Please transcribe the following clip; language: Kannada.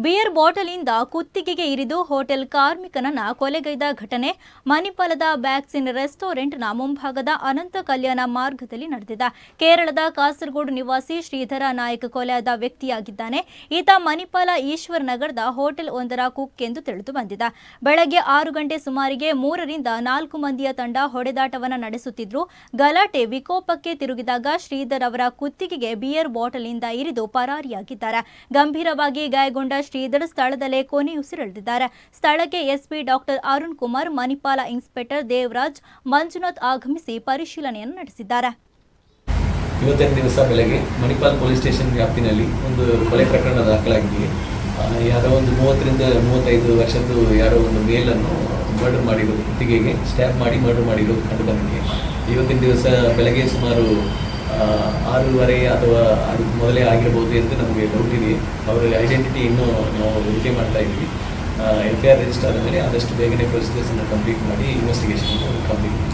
ಬಿಯರ್ ಬಾಟಲಿಂದ ಕುತ್ತಿಗೆಗೆ ಇರಿದು ಹೋಟೆಲ್ ಕಾರ್ಮಿಕನನ್ನ ಕೊಲೆಗೈದ ಘಟನೆ ಮಣಿಪಾಲದ ಬ್ಯಾಕ್ಸಿನ್ ರೆಸ್ಟೋರೆಂಟ್ನ ಮುಂಭಾಗದ ಅನಂತ ಕಲ್ಯಾಣ ಮಾರ್ಗದಲ್ಲಿ ನಡೆದಿದೆ. ಕೇರಳದ ಕಾಸರಗೋಡು ನಿವಾಸಿ ಶ್ರೀಧರ ನಾಯಕ್ ಕೊಲೆಯಾದ ವ್ಯಕ್ತಿಯಾಗಿದ್ದಾನೆ. ಈತ ಮಣಿಪಾಲ ಈಶ್ವರ್ ನಗರದ ಹೋಟೆಲ್ ಒಂದರ ಕುಕ್ ಎಂದು ತಿಳಿದು ಬಂದಿದೆ. ಬೆಳಗ್ಗೆ 6 ಗಂಟೆ ಸುಮಾರಿಗೆ 3 ರಿಂದ 4 ಮಂದಿಯ ತಂಡ ಹೊಡೆದಾಟವನ್ನು ನಡೆಸುತ್ತಿದ್ರು. ಗಲಾಟೆ ವಿಕೋಪಕ್ಕೆ ತಿರುಗಿದಾಗ ಶ್ರೀಧರ್ ಅವರ ಕುತ್ತಿಗೆಗೆ ಬಿಯರ್ ಬಾಟಲಿಂದ ಇರಿದು ಪರಾರಿಯಾಗಿದ್ದಾರೆ. ಗಂಭೀರವಾಗಿ ಗಾಯಗೊಂಡ ಶ್ರೀಧರ್ ಸ್ಥಳದಲ್ಲೇ ಕೊನೆಯುಸಿರೆಳೆದಿದ್ದಾರೆ. ಸ್ಥಳಕ್ಕೆ SP doctor Arun Kumar, Manipal inspector Devaraj, Manjunath ಆಗಮಿಸಿ ಪರಿಶೀಲನೆಯನ್ನು ನಡೆಸಿದ್ದಾರೆ. ಇವತ್ತಿನ ದಿವಸ ಬೆಳಗ್ಗೆ ಮಣಿಪಾಲ ಪೊಲೀಸ್ ಸ್ಟೇಷನ್ ವ್ಯಾಪ್ತಿನಲ್ಲಿ ಒಂದು ಕೊಲೆ ಪ್ರಕರಣ ದಾಖಲಾಗಿದೆ. ಯಾರೋ ಒಂದು 30 ರಿಂದ 35 ವರ್ಷದ್ದು ಯಾರೋ ಒಂದು ಮೇಲನ್ನು ಮರ್ಡರ್ ಮಾಡಿರೋದು, ಕುತ್ತಿಗೆಗೆ ಸ್ಟ್ಯಾಬ್ ಮಾಡಿ ಮರ್ಡರ್ ಮಾಡಿರೋದು ಕಂಡು ಬಂದಿದೆ. ಇವತ್ತಿನ ದಿವಸ ಬೆಳಗ್ಗೆ ಸುಮಾರು 6:30 ಅಥವಾ ಅದಕ್ಕೆ ಮೊದಲೇ ಆಗಿರ್ಬೋದು ಎಂದು ನಮಗೆ ಡೌಟ್ ಇದೆ. ಅವರ ಐಡೆಂಟಿಟಿ ಇನ್ನೂ ನಾವು ವೆರಿಫೈ ಮಾಡ್ತಾ ಇದ್ದೀವಿ. FIR ರಿಜಿಸ್ಟರ್ ಆದ ಮೇಲೆ ಆದಷ್ಟು ಬೇಗನೆ ಪ್ರೊಸೀಜರ್ಸನ್ನು ಕಂಪ್ಲೀಟ್ ಮಾಡಿ ಇನ್ವೆಸ್ಟಿಗೇಷನ್ ಕಂಪ್ಲೀಟ್